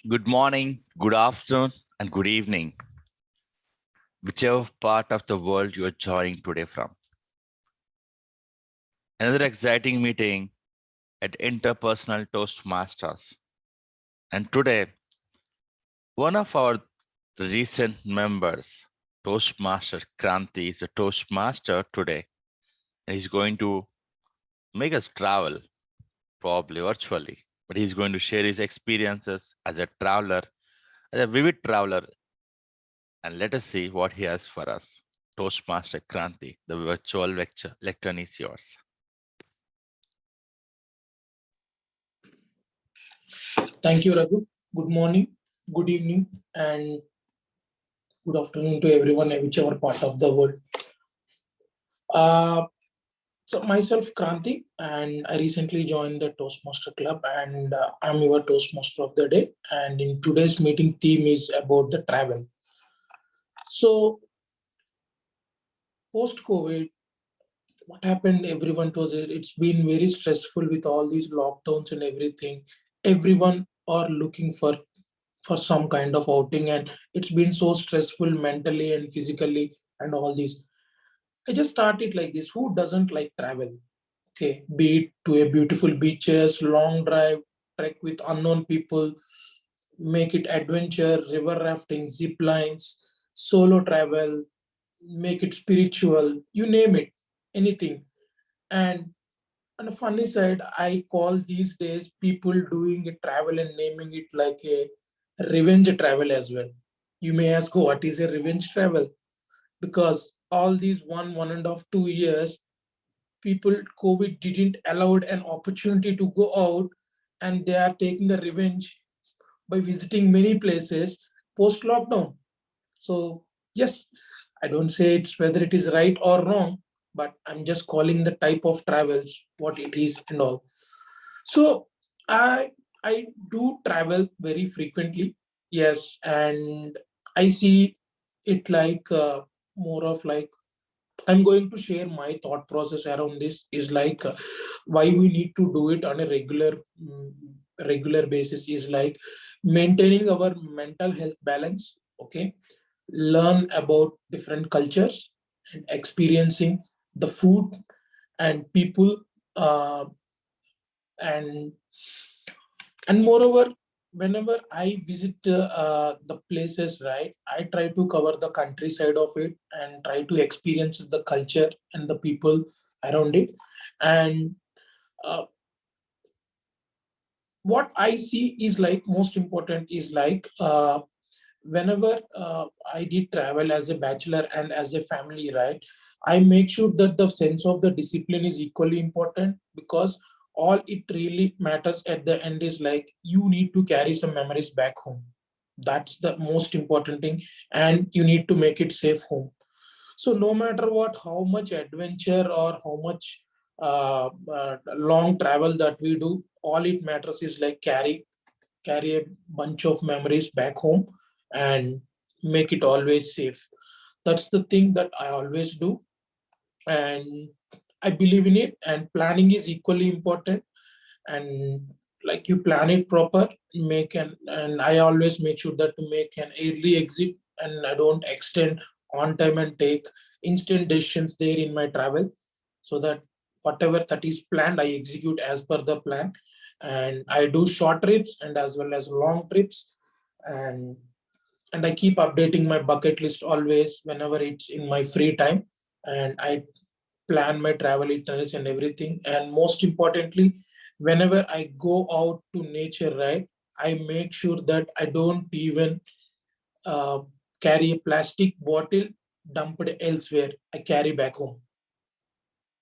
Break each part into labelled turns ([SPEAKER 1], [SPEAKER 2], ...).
[SPEAKER 1] Good morning, good afternoon, and good evening, whichever part of the world you are joining today from. Another exciting meeting at Interpersonal Toastmasters. And today, one of our recent members, Toastmaster Kranthi, is a Toastmaster today. And he's going to make us travel, probably virtually, but he's going to share his experiences as a traveler, as a vivid traveler, and let us see what he has for us. Toastmaster Kranthi, the virtual lectern is yours.
[SPEAKER 2] Thank you, Raghu. Good morning, good evening, and good afternoon to everyone, whichever part of the world. So myself, Kranthi, and I recently joined the Toastmaster Club, and I'm your Toastmaster of the day. And in today's meeting, theme is about the travel. So post-COVID, what happened? Everyone was it's been very stressful with all these lockdowns and everything. Everyone are looking for some kind of outing, and it's been so stressful mentally and physically and all this. I just started like this. Who doesn't like travel? Okay, be it to a beautiful beaches, long drive, trek with unknown people, make it adventure, river rafting, zip lines, solo travel, make it spiritual, you name it, anything. And on the funny side, I call these days people doing a travel and naming it like a revenge travel as well. You may ask, what is a revenge travel? Because all these 1.5 2 years, people COVID didn't allowed an opportunity to go out, and they are taking the revenge by visiting many places post lockdown. So yes, I don't say it's whether it is right or wrong, but I'm just calling the type of travels what it is and all. So I do travel very frequently, yes, and I see it like more of like I'm going to share my thought process around this is like why we need to do it on a regular basis is like maintaining our mental health balance. Okay, learn about different cultures and experiencing the food and people, uh, and moreover, whenever I visit the places, right, I try to cover the countryside of it and try to experience the culture and the people around it. And uh, what I see is like most important is like whenever I did travel as a bachelor and as a family, right, I make sure that the sense of the discipline is equally important, because all it really matters at the end is like you need to carry some memories back home. That's the most important thing, and you need to make it safe home. So no matter what, how much adventure or how much long travel that we do, all it matters is like carry a bunch of memories back home and make it always safe. That's the thing that I always do, and I believe in it. And planning is equally important. And like you plan it proper, make an and I always make sure that to make an early exit, and I don't extend on time and take instant decisions there in my travel, so that whatever that is planned, I execute as per the plan. And I do short trips and as well as long trips, and I keep updating my bucket list always whenever it's in my free time. And I plan my travel itineraries and everything. And most importantly, whenever I go out to nature, right, I make sure that I don't even uh, carry a plastic bottle dumped elsewhere. I carry back home.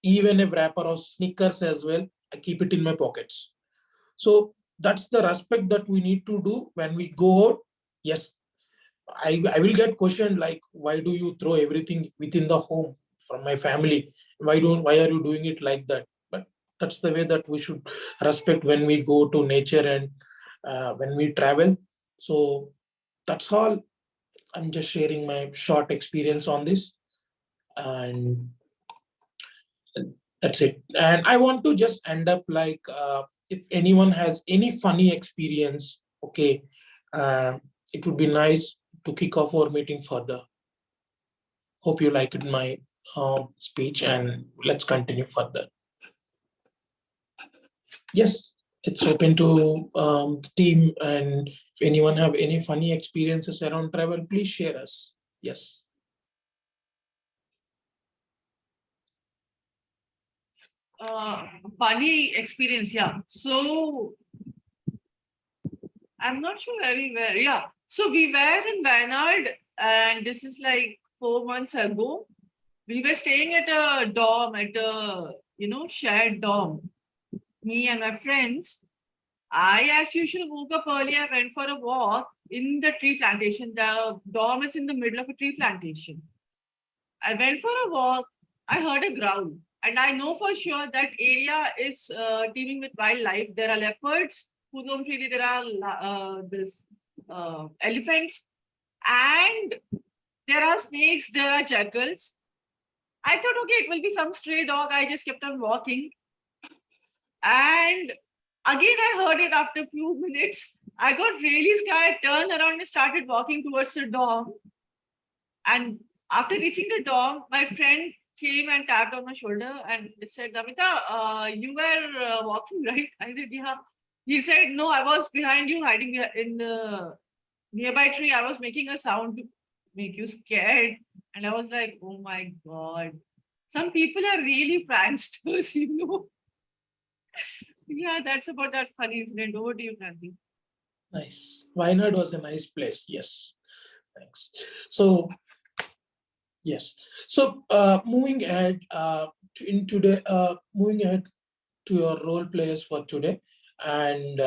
[SPEAKER 2] Even a wrapper of Snickers as well, I keep it in my pockets. So that's the respect that we need to do when we go out. Yes, I will get questioned like, why do you throw everything within the home from my family? Why are you doing it like that? But that's the way that we should respect when we go to nature and when we travel. So that's all. I'm just sharing my short experience on this, and that's it. And I want to just end up like if anyone has any funny experience, okay, It would be nice to kick off our meeting further. Hope you liked my speech, and let's continue further. Yes, it's open to the team, and if anyone have any funny experiences around travel, please share us. Yes.
[SPEAKER 3] Funny experience, yeah. So I'm not sure where we were. Yeah. So we were in Wayanad, and this is like 4 months ago. We were staying at a dorm, at a shared dorm. Me and my friends. I, as usual, woke up early. I went for a walk in the tree plantation. The dorm is in the middle of a tree plantation. I went for a walk. I heard a growl. And I know for sure that area is teeming with wildlife. There are leopards, Really, there are elephants, and there are snakes, there are jackals. I thought, okay, it will be some stray dog. I just kept on walking. And again, I heard it after a few minutes. I got really scared, turned around and started walking towards the dorm. And after reaching the dorm, my friend came and tapped on my shoulder and said, Namita, you were walking, right? I said, yeah. He said, no, I was behind you, hiding in the nearby tree. I was making a sound to make you scared. And I was like, oh my God. Some people are really pranksters, Yeah, that's about that funny incident. Over to you, Kranthi.
[SPEAKER 2] Nice. Wayanad was a nice place. Yes. Thanks. So, yes. So, moving ahead moving ahead to your role players for today. And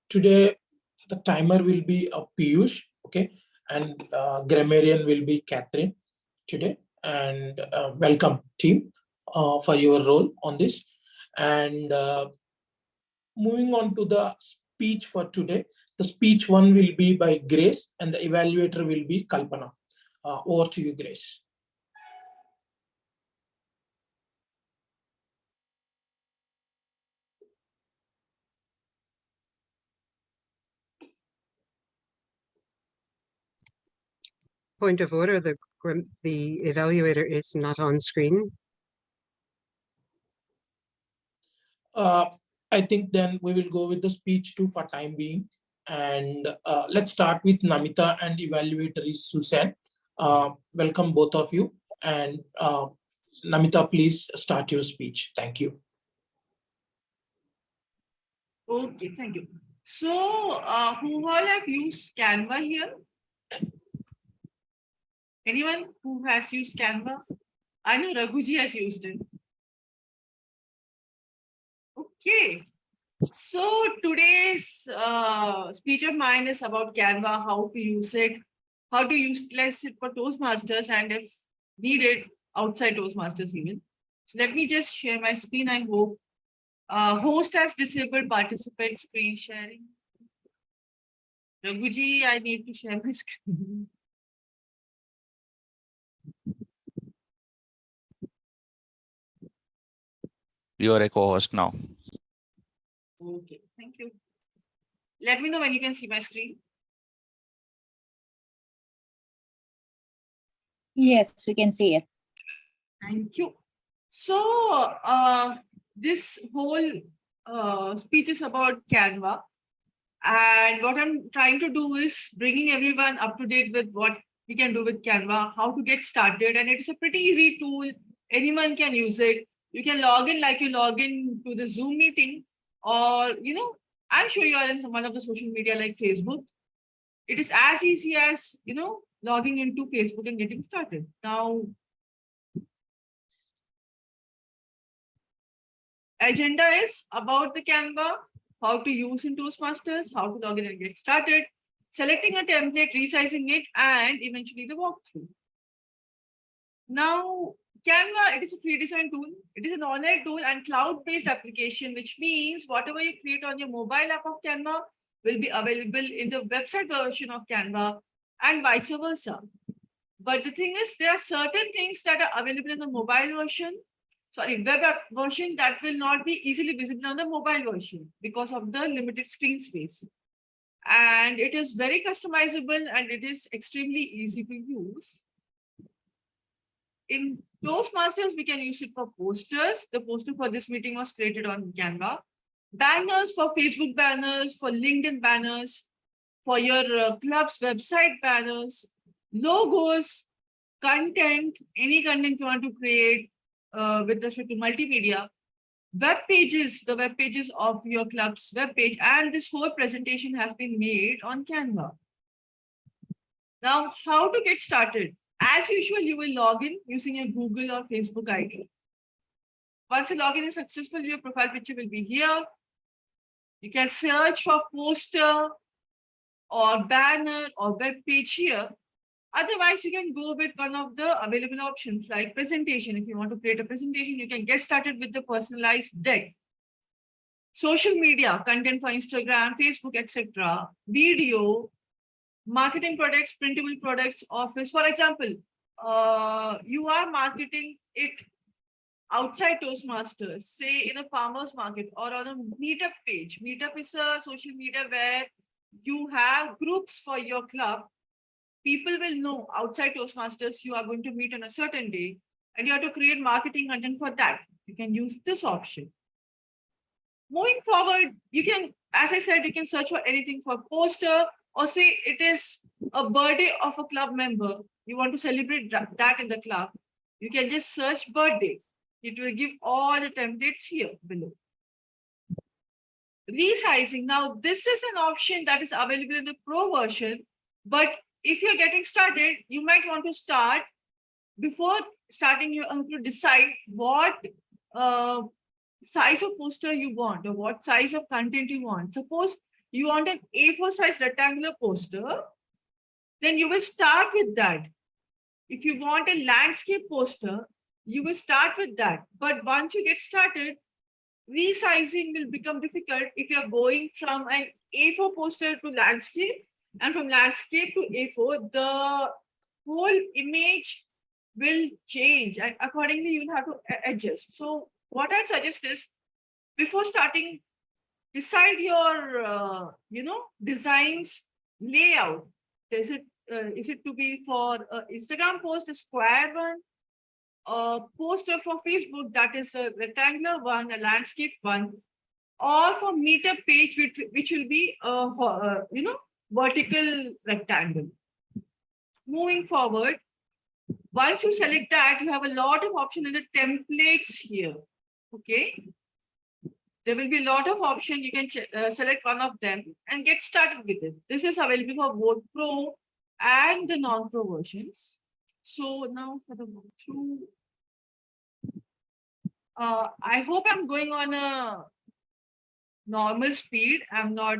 [SPEAKER 2] today, the timer will be Piyush, okay? And grammarian will be Catherine today. And welcome, team, for your role on this. And moving on to the speech for today. The speech one will be by Grace, and the evaluator will be Kalpana. Over to you, Grace.
[SPEAKER 4] Point of order, the evaluator is not on screen.
[SPEAKER 2] I think then we will go with the speech two for time being. And let's start with Namita, and evaluator is Susan. Welcome both of you. And Namita, please start your speech. Thank you.
[SPEAKER 3] Okay, thank you. So, who all have used Canva here? Anyone who has used Canva? I know Raghuji has used it. Okay. So today's speech of mine is about Canva, how to use it, how to utilize it for Toastmasters, and if needed, outside Toastmasters even. So let me just share my screen, I hope. Host has disabled participant screen sharing. Raghuji, I need to share my screen.
[SPEAKER 1] You are a co-host now.
[SPEAKER 3] Okay, thank you. Let me know when you can see my screen.
[SPEAKER 5] Yes, we can see it.
[SPEAKER 3] Thank you. So, this whole speech is about Canva. And what I'm trying to do is bringing everyone up to date with what we can do with Canva, how to get started. And it is a pretty easy tool. Anyone can use it. You can log in like you log in to the Zoom meeting, or, I'm sure you are in one of the social media like Facebook. It is as easy as, logging into Facebook and getting started. Now, agenda is about the Canva, how to use in Toastmasters, how to log in and get started, selecting a template, resizing it, and eventually the walkthrough. Now, Canva, it is a free design tool. It is an online tool and cloud-based application, which means whatever you create on your mobile app of Canva will be available in the website version of Canva and vice versa. But the thing is, there are certain things that are available in the mobile version, web app version, that will not be easily visible on the mobile version because of the limited screen space. and it is very customizable and it is extremely easy to use. In Toastmasters, we can use it for posters. The poster for this meeting was created on Canva. Banners for Facebook banners, for LinkedIn banners, for your club's website banners, logos, content, any content you want to create with respect to multimedia, web pages, the web pages of your club's web page, and this whole presentation has been made on Canva. Now, how to get started? As usual, you will log in using your Google or Facebook ID. Once your login is successful, your profile picture will be here. You can search for poster or banner or web page here. Otherwise, you can go with one of the available options like presentation. If you want to create a presentation, you can get started with the personalized deck. Social media, content for Instagram, Facebook, etc. Video, marketing products, printable products, office. For example, you are marketing it outside Toastmasters, say in a farmer's market or on a meetup page. Meetup is a social media where you have groups for your club. People will know outside Toastmasters you are going to meet on a certain day and you have to create marketing content for that. You can use this option. Moving forward, you can, as I said, you can search for anything for poster, or say it is a birthday of a club member. You want to celebrate that in the club. You can just search birthday. It will give all the templates here below. Resizing. Now, this is an option that is available in the pro version, but if you're getting started, you might want to start. Before starting, you have to decide what size of poster you want or what size of content you want. Suppose you want an A4 size rectangular poster, then you will start with that. If you want a landscape poster, you will start with that. But once you get started, resizing will become difficult if you're going from an A4 poster to landscape, and from landscape to A4, the whole image will change, and accordingly you'll have to adjust. So what I suggest is, before starting, decide your designs layout. Is it to be for Instagram post, a square one, a poster for Facebook that is a rectangular one, a landscape one, or for meetup page which will be a vertical rectangle. Moving forward, once you select that, you have a lot of options in the templates here. Okay, there will be a lot of options. You can select one of them and get started with it. This is available for both pro and the non-pro versions. So now for the walkthrough, I hope I'm going on a normal speed. I'm not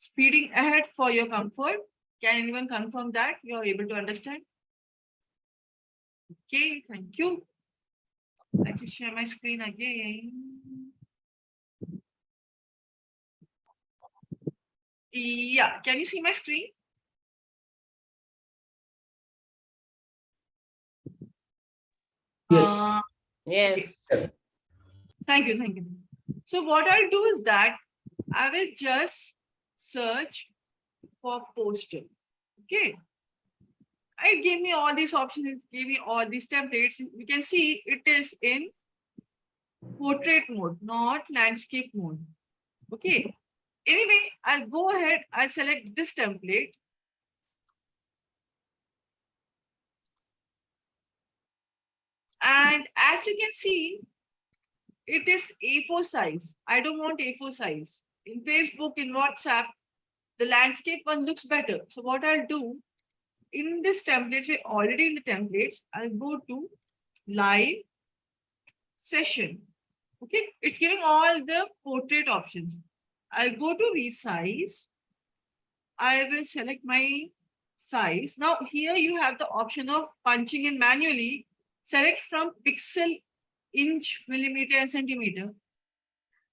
[SPEAKER 3] speeding ahead for your comfort. Can anyone confirm that you are able to understand? Okay, thank you. Let me share my screen again. Yeah, can you see my screen?
[SPEAKER 2] Yes.
[SPEAKER 6] Yes.
[SPEAKER 2] Yes.
[SPEAKER 3] Thank you, thank you. So what I'll do is that I will just search for poster. Okay. It gave me all these options, it gave me all these templates. We can see it is in portrait mode, not landscape mode. Okay. Anyway, I'll go ahead, I'll select this template. And as you can see, it is A4 size. I don't want A4 size. In Facebook, in WhatsApp, the landscape one looks better. So what I'll do, in this template, we're already in the templates, I'll go to live session. Okay, it's giving all the portrait options. I'll go to resize. I will select my size. Now here you have the option of punching in manually. Select from pixel, inch, millimeter, and centimeter.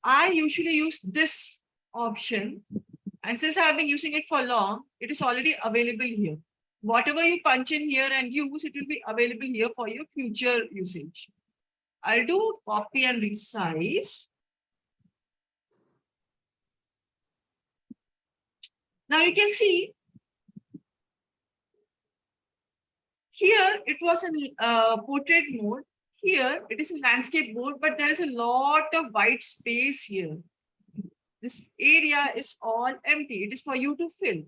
[SPEAKER 3] I usually use this option, and since I've been using it for long, it is already available here. Whatever you punch in here and use, it will be available here for your future usage. I'll do copy and resize. Now you can see here it was in portrait mode. Here it is in landscape mode, but there is a lot of white space here. This area is all empty. It is for you to fill.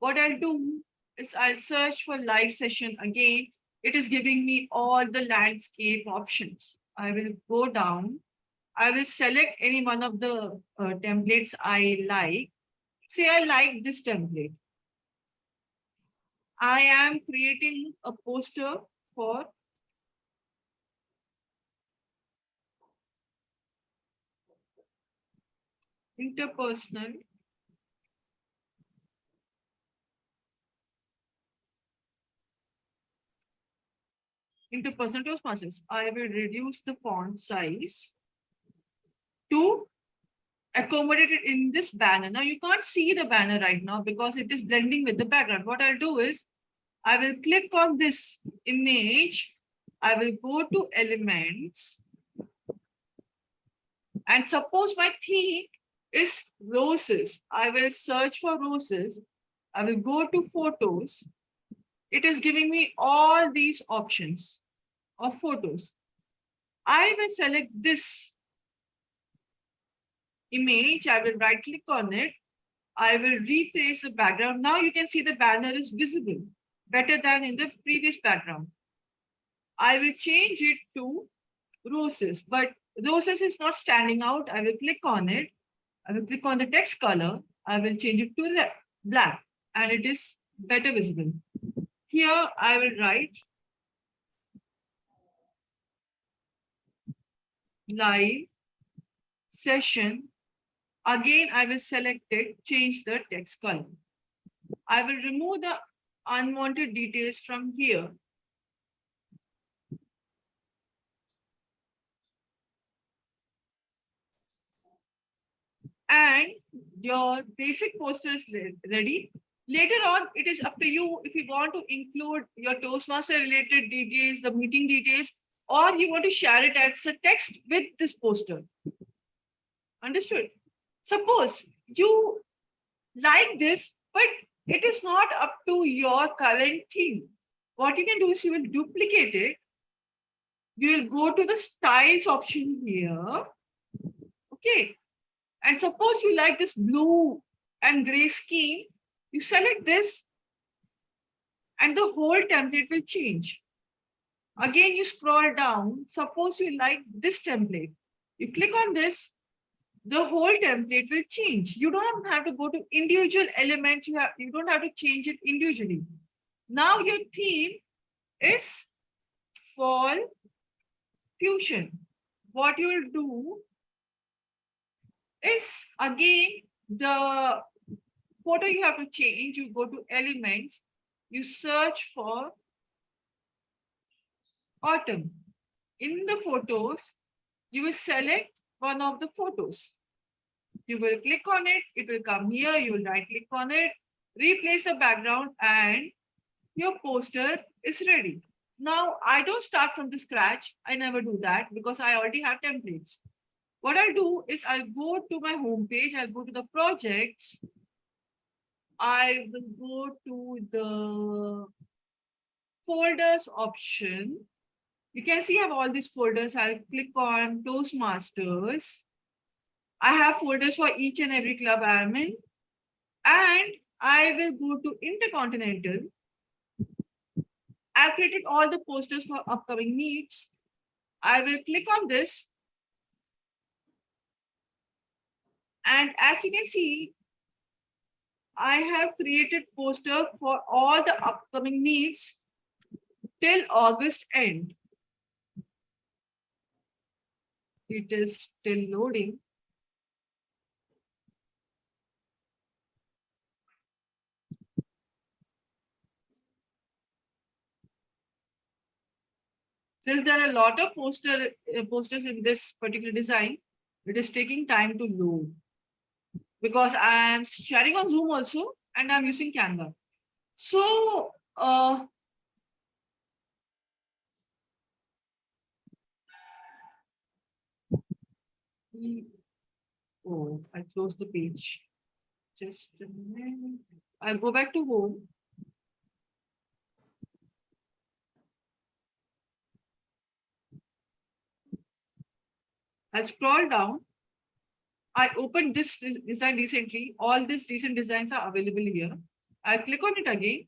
[SPEAKER 3] What I'll do is I'll search for live session again. It is giving me all the landscape options. I will go down. I will select any one of the templates I like. Say I like this template. I am creating a poster for interpersonal Toastmasters. I will reduce the font size to accommodate it in this banner. Now you can't see the banner right now because it is blending with the background. What I'll do is I will click on this image. I will go to elements. And suppose my theme is roses. I will search for roses. I will go to photos. It is giving me all these options of photos. I will select this image. I will right click on it. I will replace the background. Now you can see the banner is visible better than in the previous background. I will change it to roses, but roses is not standing out. I will click on it. I will click on the text color. I will change it to the black and it is better visible. Here I will write live session. Again, I will select it, change the text color. I will remove the unwanted details from here. And your basic poster is ready. Later on, it is up to you if you want to include your Toastmaster related details, the meeting details, or you want to share it as a text with this poster. Understood? Suppose you like this, but it is not up to your current theme. What you can do is you will duplicate it. You will go to the styles option here. Okay. And suppose you like this blue and gray scheme, you select this and the whole template will change. Again, you scroll down. Suppose you like this template. You click on this, the whole template will change. You don't have to go to individual elements. You don't have to change it individually. Now your theme is fall fusion. What you will do is again the photo you have to change. You go to elements, you search for autumn. In the photos, you will select one of the photos. You will click on it, it will come here, you will right click on it, replace the background and your poster is ready. Now I don't start from the scratch. I never do that because I already have templates. What I'll do is I'll go to my home page, I'll go to the projects, I will go to the folders option. You can see I have all these folders. I'll click on Toastmasters. I have folders for each and every club I'm in. And I will go to Intercontinental. I've created all the posters for upcoming meets. I will click on this. And as you can see, I have created poster for all the upcoming meets till August end. It is still loading. Since there are a lot of posters in this particular design, it is taking time to load because I am sharing on Zoom also and I'm using Canva. So, oh, I closed the page. Just a minute. I'll go back to home. I'll scroll down. I opened this design recently. All these recent designs are available here. I'll click on it again.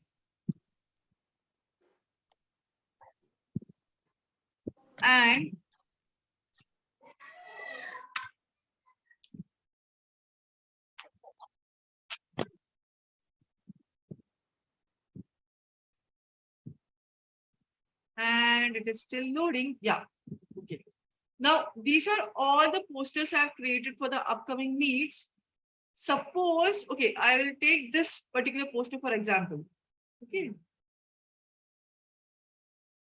[SPEAKER 3] And it is still loading. Yeah. Okay. Now, these are all the posters I've created for the upcoming meets. Suppose, okay, I will take this particular poster for example. Okay.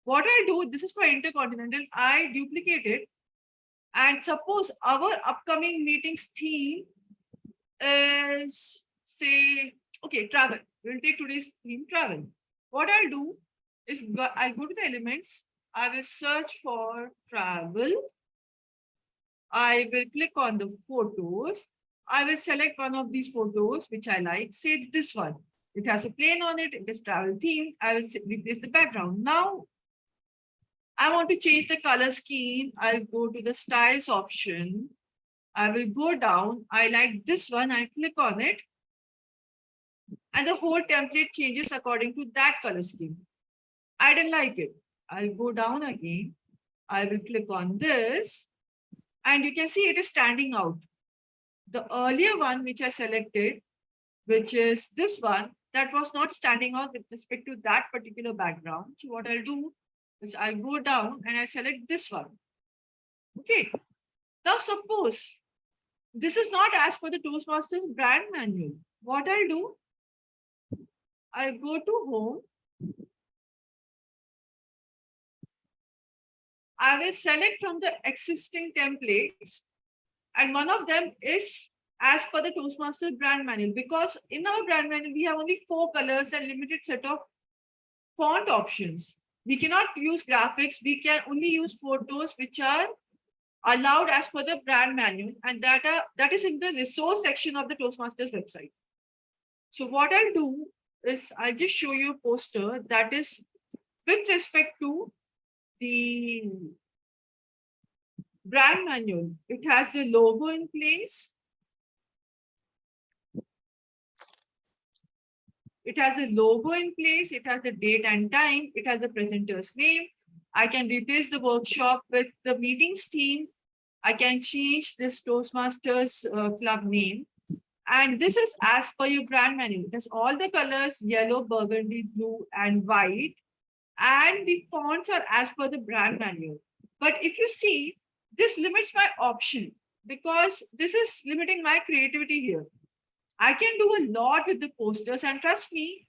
[SPEAKER 3] What I'll do, this is for Intercontinental, I duplicate it. And suppose our upcoming meetings theme is, say, okay, travel. We'll take today's theme, travel. What I'll do is I'll go to the elements. I will search for travel. I will click on the photos. I will select one of these photos, which I like, say this one. It has a plane on it. It is travel theme. I will replace the background. Now, I want to change the color scheme. I'll go to the styles option. I will go down. I like this one. I click on it. And the whole template changes according to that color scheme. I didn't like it. I'll go down again. I will click on this. And you can see it is standing out. The earlier one which I selected, which is this one, that was not standing out with respect to that particular background. So what I'll do is I'll go down and I select this one. Okay. Now suppose this is not as per the Toastmasters brand manual. What I'll do, I'll go to home. I will select from the existing templates, and one of them is as per the Toastmasters brand manual, because in our brand manual, we have only 4 colors and limited set of font options. We cannot use graphics. We can only use photos which are allowed as per the brand manual, and that is in the resource section of the Toastmasters website. So what I'll do is I'll just show you a poster that is with respect to the brand manual. It has the logo in place. It has a logo in place. It has the date and time. It has the presenter's name. I can replace the workshop with the meetings theme. I can change this Toastmasters club name. And this is as per your brand manual. It has all the colors, yellow, burgundy, blue, and white. And the fonts are as per the brand manual. But if you see, this limits my option because this is limiting my creativity here. I can do a lot with the posters, and trust me,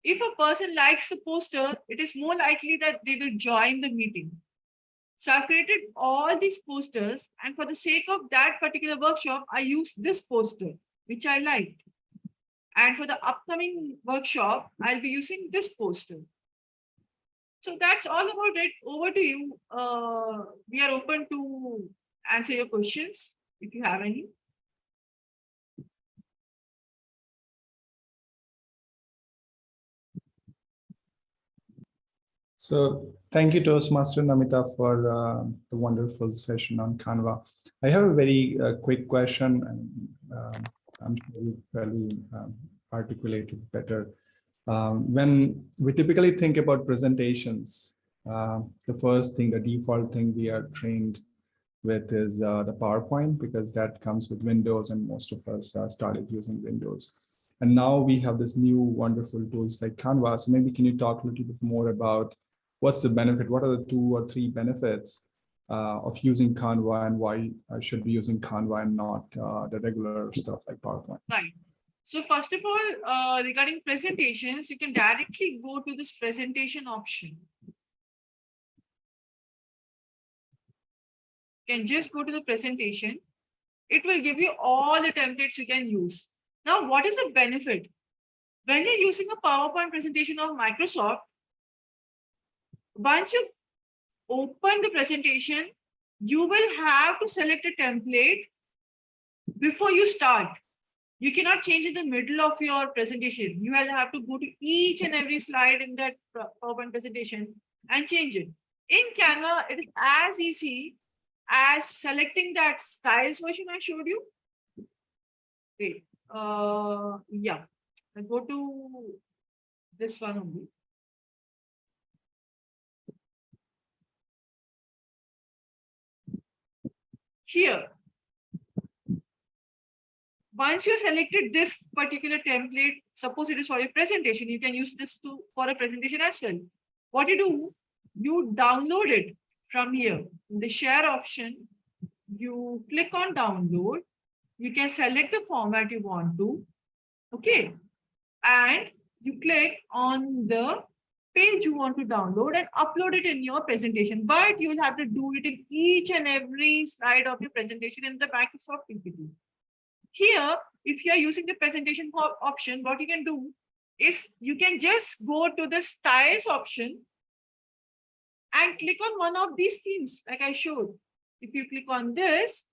[SPEAKER 3] if a person likes the poster, it is more likely that they will join the meeting. So I've created all these posters, and for the sake of that particular workshop, I used this poster, which I liked. And for the upcoming workshop, I'll be using this poster. So that's all about it. Over to you. We are open to answer your questions if you have any.
[SPEAKER 6] So thank you, Toastmaster Namita, for the wonderful session on Canva. I have a very quick question, and I'm sure you probably articulated better. When we typically think about presentations, the first thing, the default thing we are trained with is the PowerPoint, because that comes with Windows, and most of us started using Windows. And now we have this new wonderful tools like Canva. So maybe can you talk a little bit more about what's the benefit? What are the 2 or 3 benefits of using Canva, and why I should be using Canva and not the regular stuff like PowerPoint?
[SPEAKER 3] Right. So first of all, regarding presentations, you can directly go to this presentation option. You can just go to the presentation. It will give you all the templates you can use. Now, what is the benefit? When you're using a PowerPoint presentation of Microsoft, once you open the presentation, you will have to select a template before you start. You cannot change in the middle of your presentation. You will have to go to each and every slide in that PowerPoint presentation and change it. In Canva, it is as easy as selecting that styles version I showed you. Wait, yeah, I go to this one only. Here, once you selected this particular template, suppose it is for a presentation, you can use this for a presentation as well. What you do, you download it from here. In the share option, you click on download. You can select the format you want to. Okay. And you click on the page you want to download and upload it in your presentation. But you will have to do it in each and every slide of your presentation in the Microsoft PPT. Here, if you are using the presentation option, what you can do is you can just go to the styles option and click on one of these themes like I showed. If you click on this,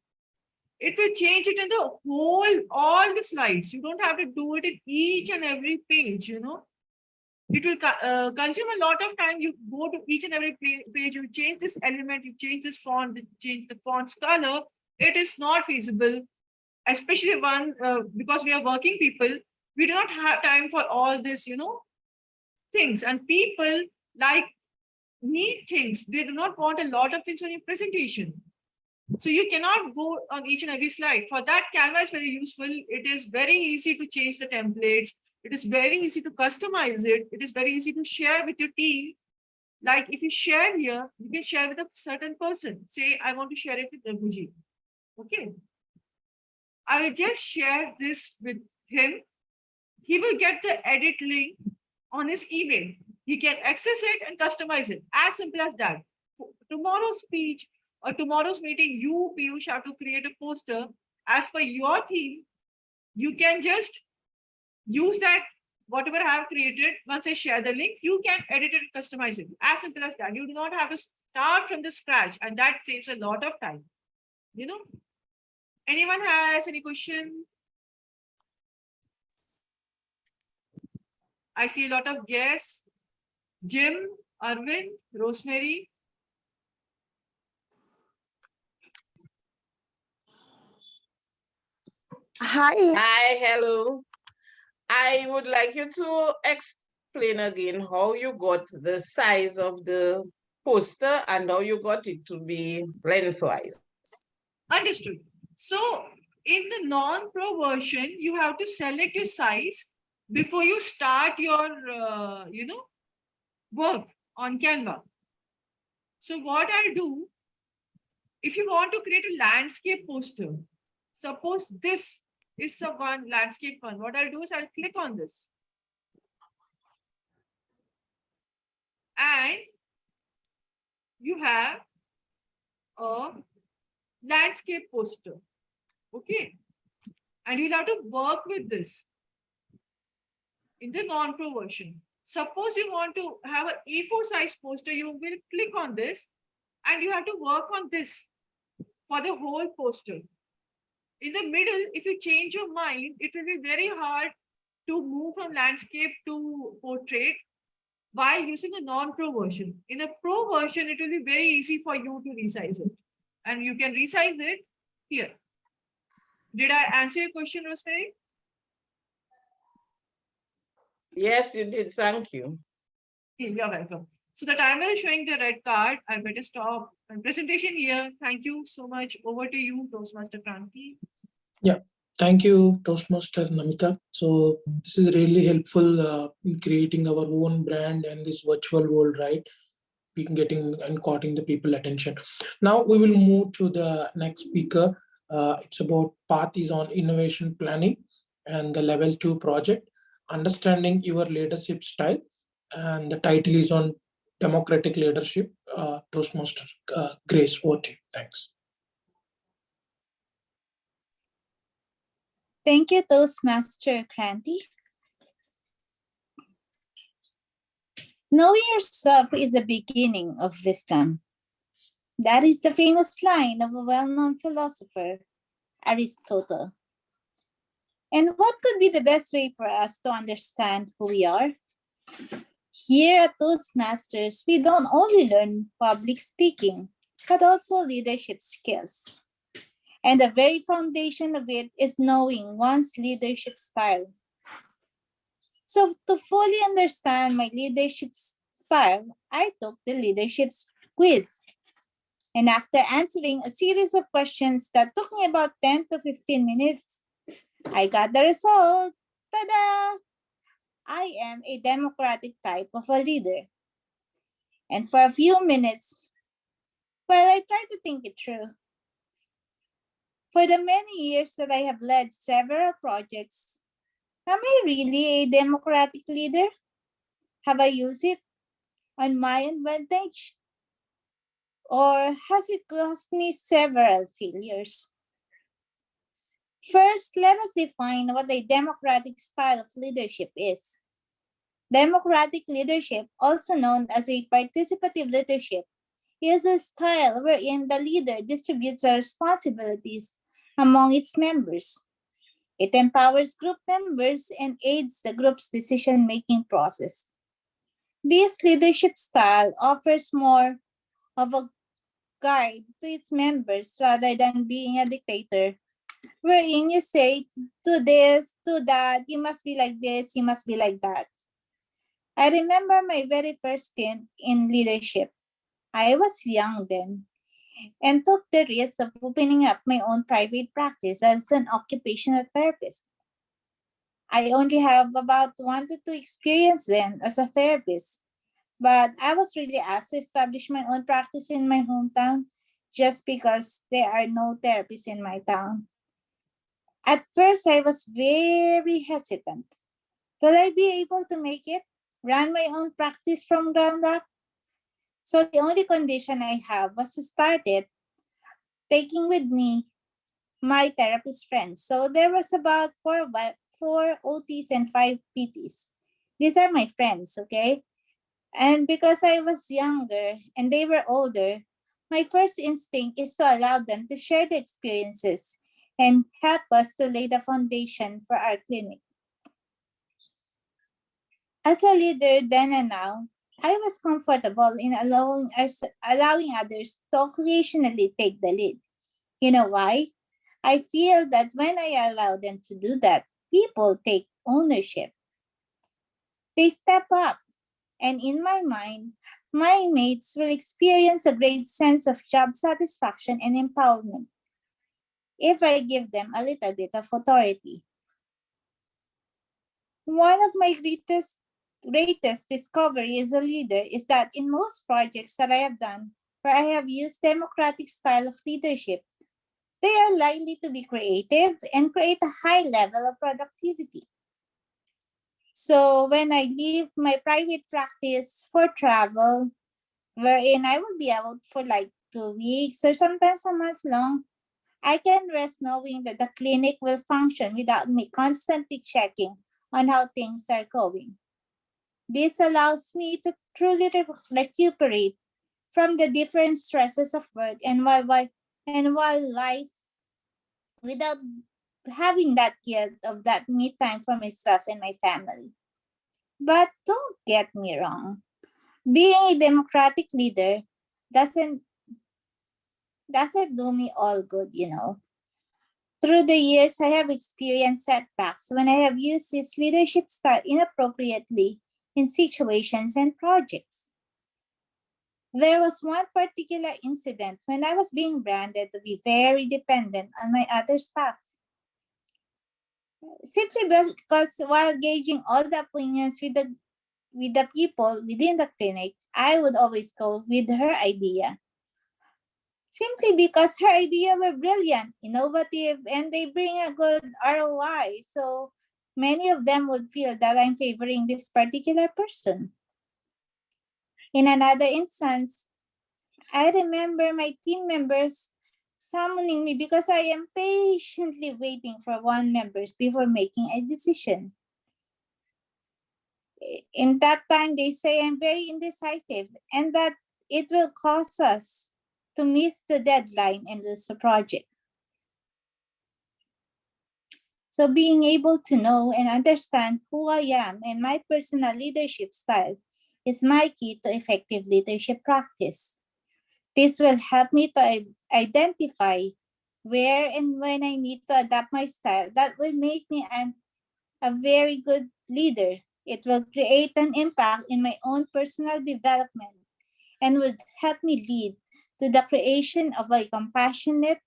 [SPEAKER 3] it will change it in the whole, all the slides. You don't have to do it in each and every page, you know. It will consume a lot of time. You go to each and every page, you change this element, you change this font, you change the font's color. It is not feasible. Especially because we are working people, we do not have time for all this, you know, things. And people need things. They do not want a lot of things on your presentation. So you cannot go on each and every slide. For that, Canva is very useful. It is very easy to change the templates. It is very easy to customize it. It is very easy to share with your team. Like if you share here, you can share with a certain person. Say, I want to share it with Raghuji. Okay. I will just share this with him. He will get the edit link on his email. He can access it and customize it. As simple as that. Tomorrow's speech or tomorrow's meeting, you, Piyush, have to create a poster as per your theme. You can just use that, whatever I have created. Once I share the link, you can edit it and customize it. As simple as that. You do not have to start from the scratch, and that saves a lot of time. You know? Anyone has any question? I see a lot of guests. Jim, Arvind, Rosemary.
[SPEAKER 7] Hi.
[SPEAKER 8] Hi, hello. I would like you to explain again how you got the size of the poster and how you got it to be lengthwise.
[SPEAKER 3] Understood. So in the non-pro version, you have to select your size before you start your, work on Canva. So what I'll do, if you want to create a landscape poster, suppose this is the one landscape one. What I'll do is I'll click on this. And you have a landscape poster. Okay. And you'll have to work with this in the non-pro version. Suppose you want to have an A4 size poster, you will click on this and you have to work on this for the whole poster. In the middle, if you change your mind, it will be very hard to move from landscape to portrait while using a non-pro version. In a pro version, it will be very easy for you to resize it. And you can resize it here. Did I answer your question, Rosemary?
[SPEAKER 8] Yes, you did. Thank you.
[SPEAKER 3] You're welcome. So the timer is showing the red card. I better stop my presentation here. Thank you so much. Over to you, Toastmaster Kranthi.
[SPEAKER 2] Yeah, thank you, Toastmaster Namita. So this is really helpful in creating our own brand and this virtual world, right? We can getting and caught the people attention. Now we will move to the next speaker. It's about path is on innovation planning and the level 2 project, understanding your leadership style, and the title is on democratic leadership. Toastmaster Grace, over to you. Thanks.
[SPEAKER 5] Thank you, Toastmaster Kranthi. Knowing yourself is the beginning of wisdom. That is the famous line of a well-known philosopher, Aristotle. And what could be the best way for us to understand who we are? Here at Toastmasters, we don't only learn public speaking, but also leadership skills. And the very foundation of it is knowing one's leadership style. So to fully understand my leadership style, I took the leadership quiz. And after answering a series of questions that took me about 10 to 15 minutes, I got the result. Ta-da! I am a democratic type of a leader. And for a few minutes, well, I tried to think it through. For the many years that I have led several projects, am I really a democratic leader? Have I used it on my advantage? Or has it cost me several failures? First, let us define what a democratic style of leadership is. Democratic leadership, also known as a participative leadership, is a style wherein the leader distributes the responsibilities among its members. It empowers group members and aids the group's decision-making process. This leadership style offers more of a guide to its members rather than being a dictator, wherein you say to this, to that, you must be like this, you must be like that. I remember my very first stint in leadership. I was young then and took the risk of opening up my own private practice as an occupational therapist. I only have about 1 to 2 experience then as a therapist, but I was really asked to establish my own practice in my hometown just because there are no therapists in my town. At first, I was very hesitant. Will I be able to make it? Run my own practice from ground up? So the only condition I have was to start it, taking with me my therapist friends. So there was about four OTs and 5 PTs. These are my friends, okay? And because I was younger and they were older, my first instinct is to allow them to share the experiences and help us to lay the foundation for our clinic. As a leader then and now, I was comfortable in allowing others to occasionally take the lead. You know why? I feel that when I allow them to do that, people take ownership. They step up, and in my mind, my mates will experience a great sense of job satisfaction and empowerment if I give them a little bit of authority. One of my greatest discovery as a leader is that in most projects that I have done, where I have used democratic style of leadership, they are likely to be creative and create a high level of productivity. So when I leave my private practice for travel, wherein I will be out for like 2 weeks or sometimes a month long, I can rest knowing that the clinic will function without me constantly checking on how things are going. This allows me to truly recuperate from the different stresses of work and while life without having that guilt of that me time for myself and my family. But don't get me wrong. Being a democratic leader doesn't do me all good, you know. Through the years, I have experienced setbacks when I have used this leadership style inappropriately in situations and projects. There was one particular incident when I was being branded to be very dependent on my other staff. Simply because while gauging all the opinions with the people within the clinic, I would always go with her idea. Simply because her ideas were brilliant, innovative, and they bring a good ROI. So many of them would feel that I'm favoring this particular person. In another instance, I remember my team members summoning me because I am patiently waiting for one members before making a decision. In that time, they say I'm very indecisive and that it will cause us to miss the deadline and lose the project. So being able to know and understand who I am and my personal leadership style is my key to effective leadership practice. This will help me to identify where and when I need to adapt my style. That will make me a very good leader. It will create an impact in my own personal development and would help me lead to the creation of a compassionate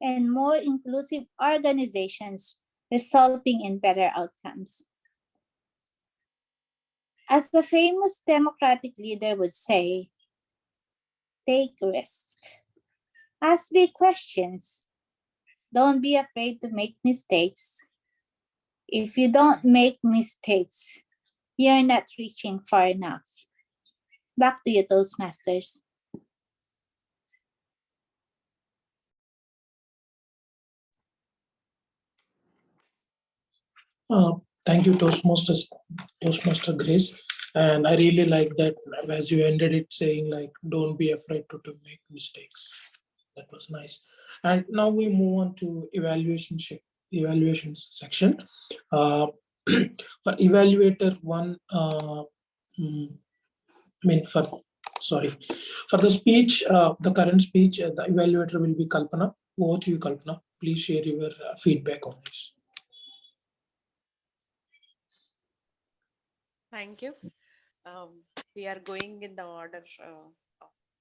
[SPEAKER 5] and more inclusive organizations, resulting in better outcomes. As the famous democratic leader would say, take risks, ask big questions, don't be afraid to make mistakes. If you don't make mistakes, you're not reaching far enough. Back to you, Toastmasters.
[SPEAKER 2] Thank you, Toastmaster Grace. And I really like that as you ended it saying like, don't be afraid to make mistakes. That was nice. And now we move on to evaluations section. For evaluator one, for the speech, the current speech, the evaluator will be Kalpana. Over to you, Kalpana. Please share your feedback on this.
[SPEAKER 7] Thank you. We are going in the order of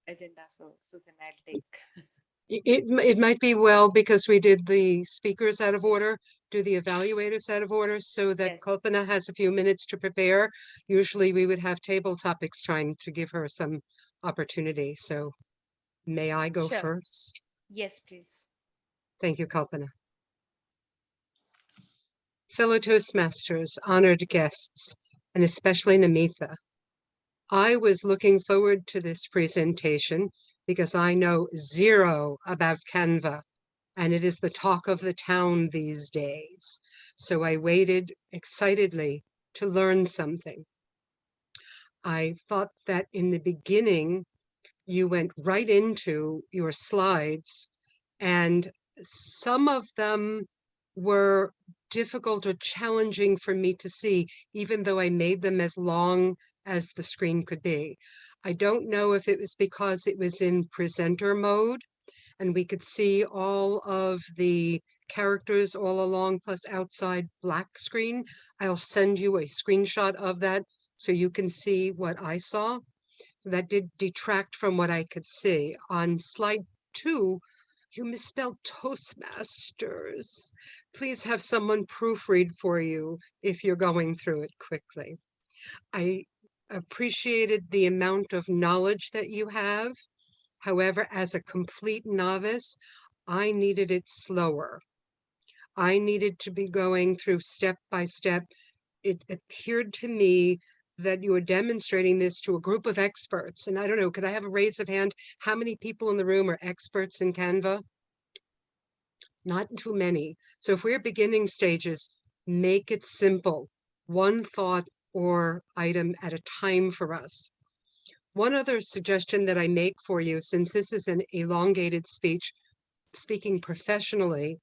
[SPEAKER 7] agenda. So Susan, I'll take.
[SPEAKER 4] It might be well because we did the speakers out of order, do the evaluators out of order, so that
[SPEAKER 7] Yes.
[SPEAKER 4] Kalpana has a few minutes to prepare. Usually we would have table topics time to give her some opportunity. So may I go
[SPEAKER 7] Sure.
[SPEAKER 4] first?
[SPEAKER 7] Yes, please.
[SPEAKER 4] Thank you, Kalpana. Fellow Toastmasters, honored guests, and especially Namitha. I was looking forward to this presentation because I know zero about Canva, and it is the talk of the town these days. So I waited excitedly to learn something. I thought that in the beginning, you went right into your slides, and some of them were difficult or challenging for me to see, even though I made them as long as the screen could be. I don't know if it was because it was in presenter mode and we could see all of the characters all along plus outside black screen. I'll send you a screenshot of that so you can see what I saw. So that did detract from what I could see. On slide 2, you misspelled Toastmasters. Please have someone proofread for you if you're going through it quickly. I appreciated the amount of knowledge that you have. However, as a complete novice, I needed it slower. I needed to be going through step by step. It appeared to me that you were demonstrating this to a group of experts. And I don't know, could I have a raise of hand? How many people in the room are experts in Canva? Not too many. So if we're beginning stages, make it simple. One thought or item at a time for us. One other suggestion that I make for you, since this is an elongated speech, speaking professionally,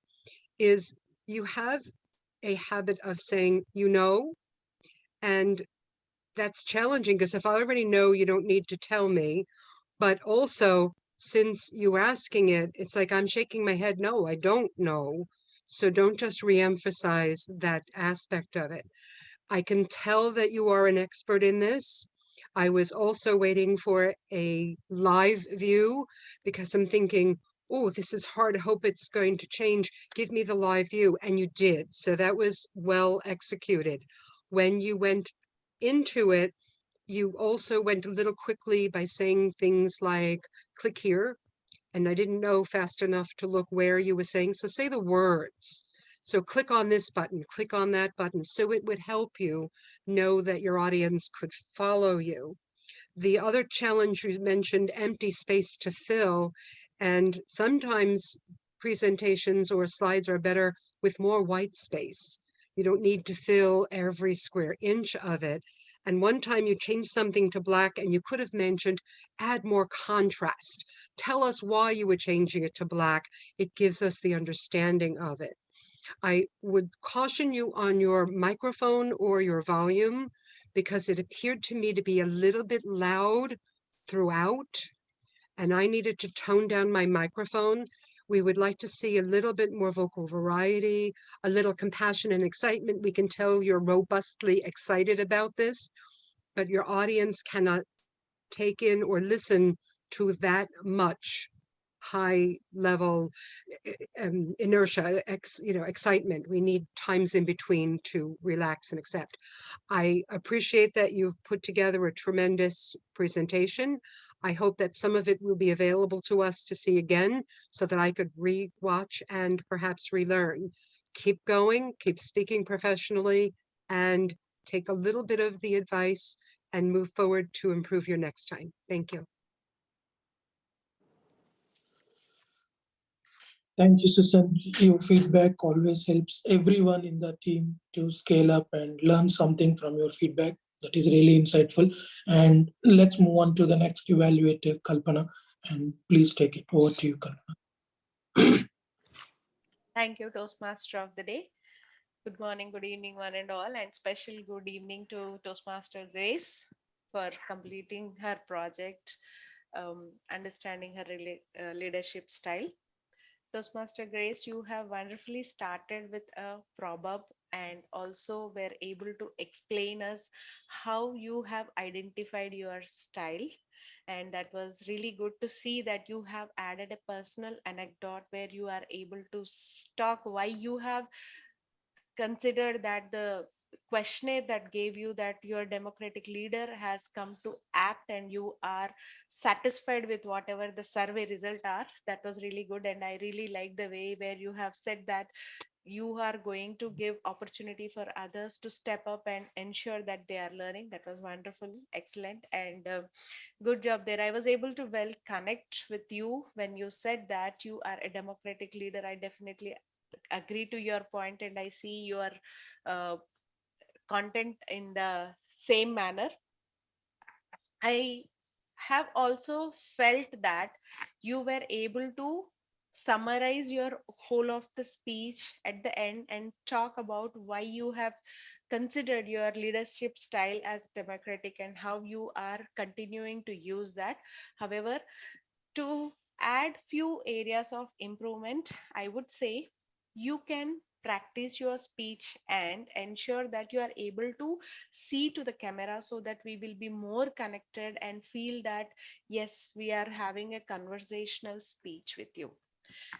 [SPEAKER 4] is you have a habit of saying, you know, and that's challenging because if I already know, you don't need to tell me. But also, since you're asking it, it's like I'm shaking my head, no, I don't know. So don't just reemphasize that aspect of it. I can tell that you are an expert in this. I was also waiting for a live view because I'm thinking, oh, this is hard. I hope it's going to change. Give me the live view. And you did. So that was well executed. When you went into it, you also went a little quickly by saying things like, click here. And I didn't know fast enough to look where you were saying. So say the words. So click on this button, click on that button. So it would help you know that your audience could follow you. The other challenge you mentioned, empty space to fill. And sometimes presentations or slides are better with more white space. You don't need to fill every square inch of it. And one time you changed something to black and you could have mentioned, add more contrast. Tell us why you were changing it to black. It gives us the understanding of it. I would caution you on your microphone or your volume because it appeared to me to be a little bit loud throughout, and I needed to tone down my microphone. We would like to see a little bit more vocal variety, a little compassion and excitement. We can tell you're robustly excited about this, but your audience cannot take in or listen to that much high level inertia, excitement. We need times in between to relax and accept. I appreciate that you've put together a tremendous presentation. I hope that some of it will be available to us to see again so that I could re-watch and perhaps relearn. Keep going, keep speaking professionally, and take a little bit of the advice and move forward to improve your next time. Thank you.
[SPEAKER 2] Thank you, Susan. Your feedback always helps everyone in the team to scale up and learn something from your feedback. That is really insightful. And let's move on to the next evaluator, Kalpana. And please take it over to you, Kalpana.
[SPEAKER 7] Thank you, Toastmaster of the day. Good morning, good evening, one and all, and special good evening to Toastmaster Grace for completing her project, understanding her leadership style. Toastmaster Grace, you have wonderfully started with a proverb and also were able to explain us how you have identified your style. And that was really good to see that you have added a personal anecdote where you are able to talk why you have considered that the questionnaire that gave you that your democratic leader has come to act and you are satisfied with whatever the survey result are. That was really good, and I really like the way where you have said that you are going to give opportunity for others to step up and ensure that they are learning. That was wonderful, excellent, and good job there. I was able to well connect with you when you said that you are a democratic leader. I definitely agree to your point, and I see your content in the same manner. I have also felt that you were able to summarize your whole of the speech at the end and talk about why you have considered your leadership style as democratic and how you are continuing to use that. However, to add few areas of improvement, I would say you can practice your speech and ensure that you are able to see to the camera so that we will be more connected and feel that yes, we are having a conversational speech with you.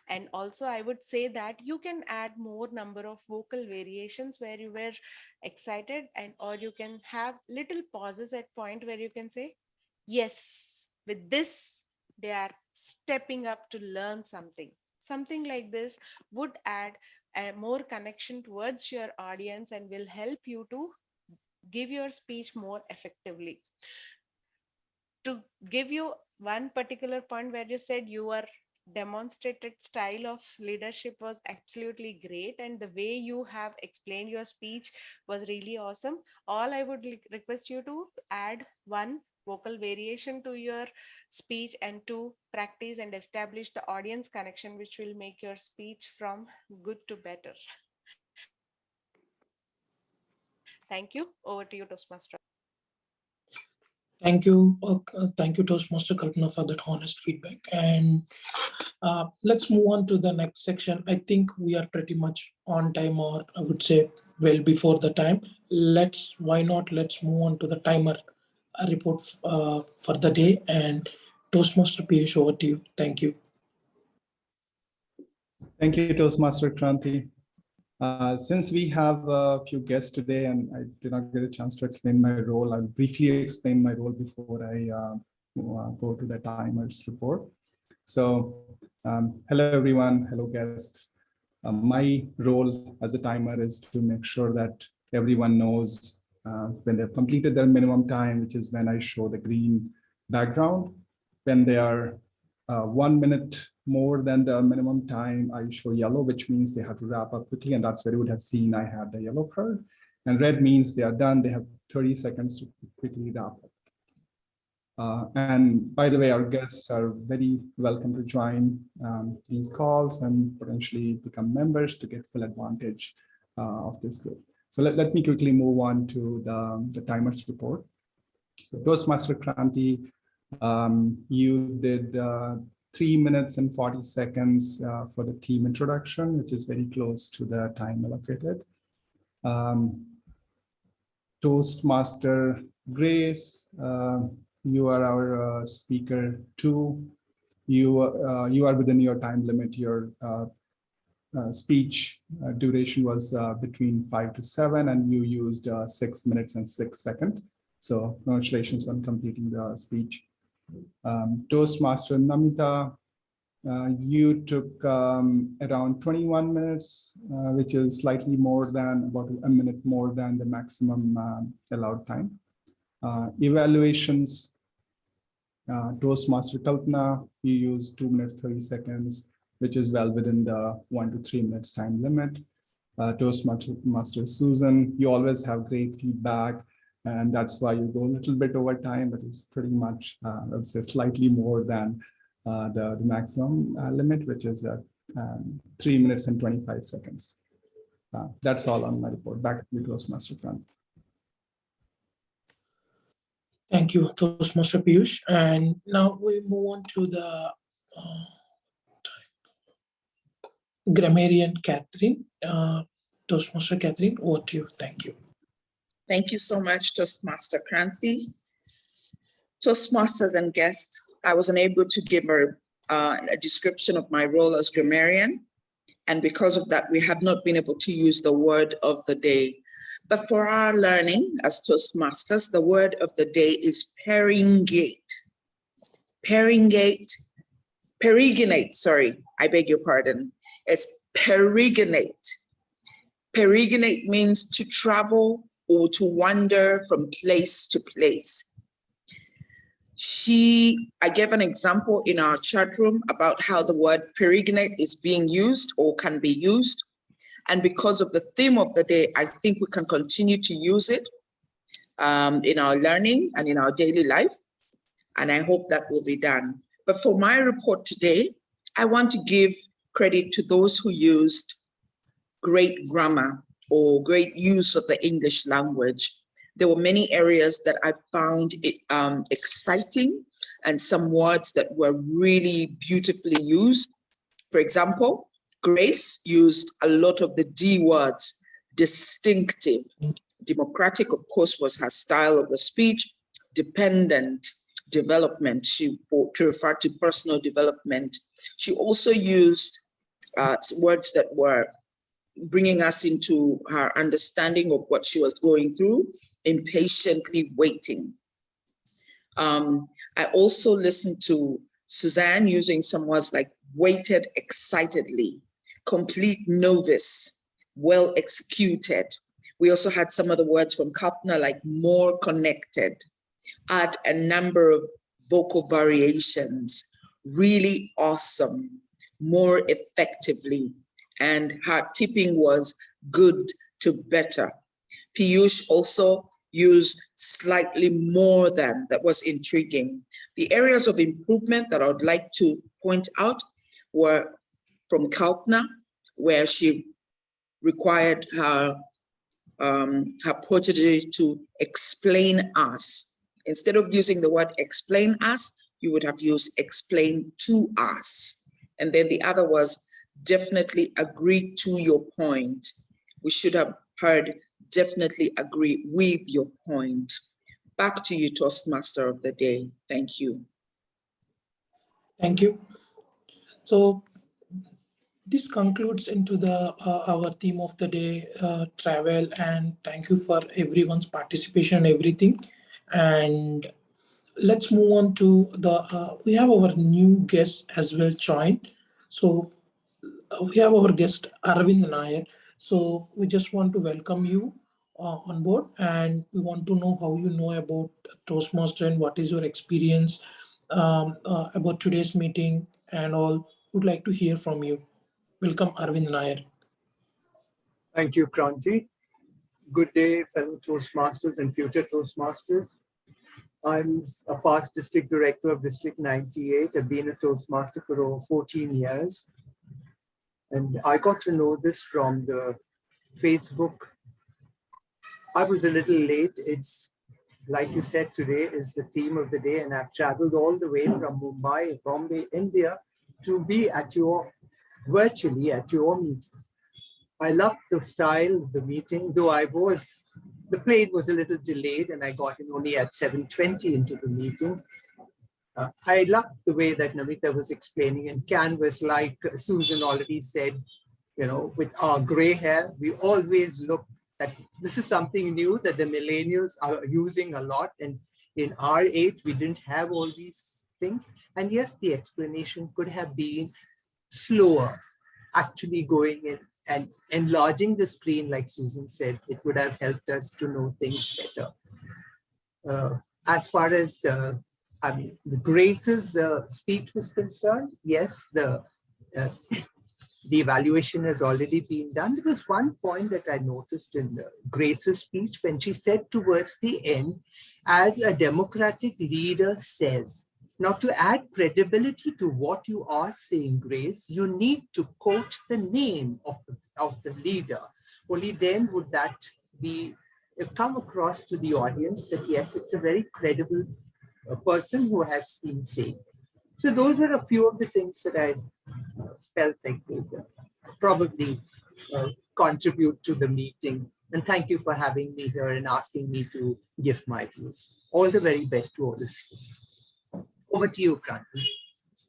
[SPEAKER 7] And also I would say that you can add more number of vocal variations where you were excited, and or you can have little pauses at point where you can say yes, with this they are stepping up to learn something. Something like this would add a more connection towards your audience and will help you to give your speech more effectively. To give you one particular point where you said your demonstrated style of leadership was absolutely great, and the way you have explained your speech was really awesome. All I would request you to add one vocal variation to your speech and to practice and establish the audience connection, which will make your speech from good to better. Thank you. Over to you, Toastmaster.
[SPEAKER 2] Thank you, Toastmaster Kalpana, for that honest feedback. And let's move on to the next section. I think we are pretty much on time, or I would say well before the time. Let's move on to the timer report for the day. And Toastmaster Piyush, over to you. Thank you.
[SPEAKER 6] Thank you, Toastmaster Kranthi. Since we have a few guests today and I did not get a chance to explain my role, I'll briefly explain my role before I go to the timers report. So hello, everyone. Hello, guests. My role as a timer is to make sure that everyone knows when they've completed their minimum time, which is when I show the green background. When they are 1 minute more than the minimum time, I show yellow, which means they have to wrap up quickly. And that's where you would have seen I had the yellow card. And red means they are done. They have 30 seconds to quickly wrap up. And by the way, our guests are very welcome to join these calls and potentially become members to get full advantage of this group. So let me quickly move on to the timers report. So Toastmaster Kranthi, you did 3 minutes and 40 seconds for the theme introduction, which is very close to the time allocated. Toastmaster Grace, you are our speaker 2. You are within your time limit. Your speech duration was between 5 to 7, and you used 6 minutes and 6 seconds. So congratulations on completing the speech. Toastmaster Namita, you took around 21 minutes, which is slightly more than about a minute more than the maximum allowed time. Evaluations, Toastmaster Kalpana, you used 2 minutes 30 seconds, which is well within the 1 to 3 minutes time limit. Toastmaster Susan, you always have great feedback, and that's why you go a little bit over time, but it's pretty much, I would say, slightly more than the maximum limit, which is 3 minutes and 25 seconds. That's all on my report. Back to you, Toastmaster Kranthi.
[SPEAKER 2] Thank you, Toastmaster Piyush. And now we move on to the grammarian Catherine. Toastmaster Catherine, over to you. Thank you.
[SPEAKER 9] Thank you so much, Toastmaster Kranthi. Toastmasters and guests, I was unable to give a description of my role as grammarian, and because of that, we have not been able to use the word of the day. But for our learning as Toastmasters, the word of the day is peringate. Peringate, perigonate, sorry, I beg your pardon. It's perigonate. Perigonate means to travel or to wander from place to place. I gave an example in our chat room about how the word perigonate is being used or can be used. And because of the theme of the day, I think we can continue to use it in our learning and in our daily life. And I hope that will be done. But for my report today, I want to give credit to those who used great grammar or great use of the English language. There were many areas that I found exciting and some words that were really beautifully used. For example, Grace used a lot of the D words, distinctive. Democratic, of course, was her style of the speech. Dependent, development, to refer to personal development. She also used words that were bringing us into her understanding of what she was going through, impatiently waiting. I also listened to Suzanne using some words like waited excitedly, complete novice, well executed. We also had some of the words from Kapna like more connected, add a number of vocal variations, really awesome, more effectively, and her tipping was good to better. Piyush also used slightly more than, that was intriguing. The areas of improvement that I would like to point out were from Kalpana, where she required her protege to explain us. Instead of using the word explain us, you would have used explain to us. And then the other was definitely agree to your point. We should have heard definitely agree with your point. Back to you, Toastmaster of the day. Thank you.
[SPEAKER 2] Thank you. So this concludes into the our theme of the day, travel, and thank you for everyone's participation and everything. And let's move on to the, we have our new guest as well joined. So we have our guest Arvind Nair. So we just want to welcome you on board, and we want to know how you know about Toastmaster and what is your experience about today's meeting and all. Would like to hear from you. Welcome, Arvind Nair.
[SPEAKER 10] Thank you, Kranthi. Good day, fellow Toastmasters and future Toastmasters. I'm a past district director of District 98. I've been a Toastmaster for over 14 years. And I got to know this from the Facebook. I was a little late. It's like you said, today is the theme of the day, and I've traveled all the way from Mumbai, Bombay, India to be at your, virtually at your meeting. I loved the style of the meeting, though the plane was a little delayed and I got in only at 7:20 into the meeting. I loved the way that Namita was explaining in Canvas, like Susan already said, you know, with our gray hair, we always look at, this is something new that the millennials are using a lot. And in our age, we didn't have all these things. And yes, the explanation could have been slower, actually going in and enlarging the screen, like Susan said, it would have helped us to know things better. As far as the Grace's speech was concerned, yes, the evaluation has already been done. There was one point that I noticed in Grace's speech when she said towards the end, as a democratic leader says, now to add credibility to what you are saying, Grace, you need to quote the name of the leader. Only then would that be come across to the audience that yes, it's a very credible person who has been saying. So those were a few of the things that I felt like would probably contribute to the meeting. And thank you for having me here and asking me to give my views. All the very best to all of you. Over to you, Kranthi.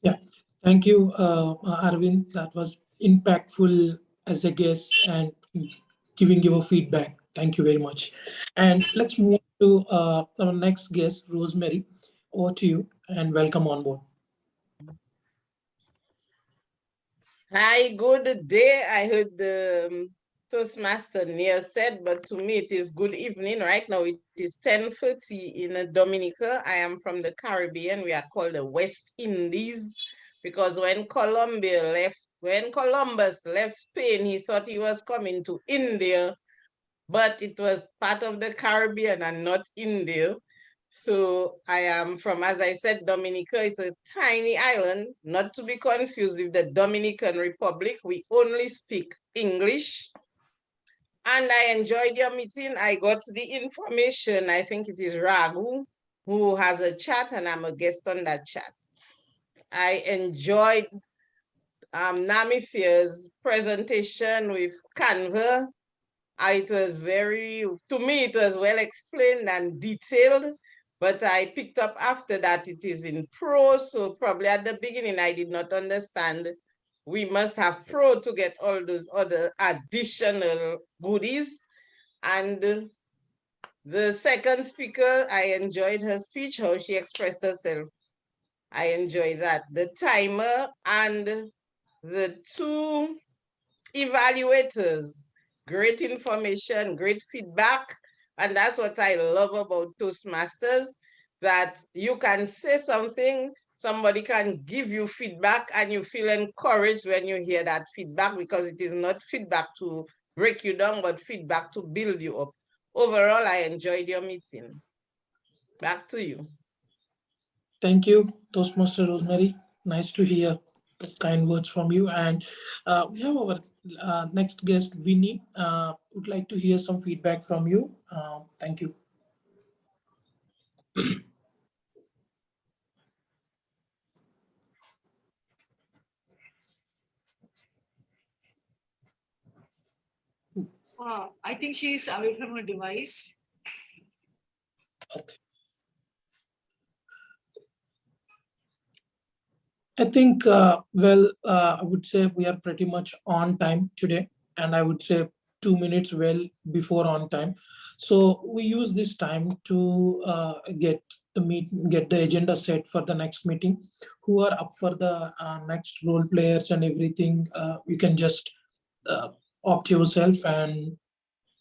[SPEAKER 2] Yeah, thank you, Arvind. That was impactful as a guest and giving your feedback. Thank you very much. And let's move to our next guest, Rosemary. Over to you and welcome on board.
[SPEAKER 8] Hi, good day. I heard the Toastmaster Nia said, but to me it is good evening. Right now it is 10:30 in Dominica. I am from the Caribbean. We are called the West Indies because when Columbus left Spain, he thought he was coming to India, but it was part of the Caribbean and not India. So I am from, as I said, Dominica. It's a tiny island, not to be confused with the Dominican Republic. We only speak English. And I enjoyed your meeting. I got the information. I think it is Raghu who has a chat and I'm a guest on that chat. I enjoyed Namifia's presentation with Canva. It was to me, it was well explained and detailed. But I picked up after that it is in Pro, so probably at the beginning I did not understand. We must have Pro to get all those other additional goodies. And the second speaker, I enjoyed her speech, how she expressed herself. I enjoyed that. The timer and the two evaluators, great information, great feedback. And that's what I love about Toastmasters, that you can say something, somebody can give you feedback and you feel encouraged when you hear that feedback because it is not feedback to break you down, but feedback to build you up. Overall, I enjoyed your meeting. Back to you.
[SPEAKER 2] Thank you, Toastmaster Rosemary. Nice to hear those kind words from you. And we have our next guest, Vinny. Would like to hear some feedback from you. Thank you.
[SPEAKER 3] I think she's away from her device.
[SPEAKER 2] Okay. I think, I would say we are pretty much on time today, and I would say 2 minutes well before on time. So we use this time to get the agenda set for the next meeting. Who are up for the next role players and everything, you can just opt yourself and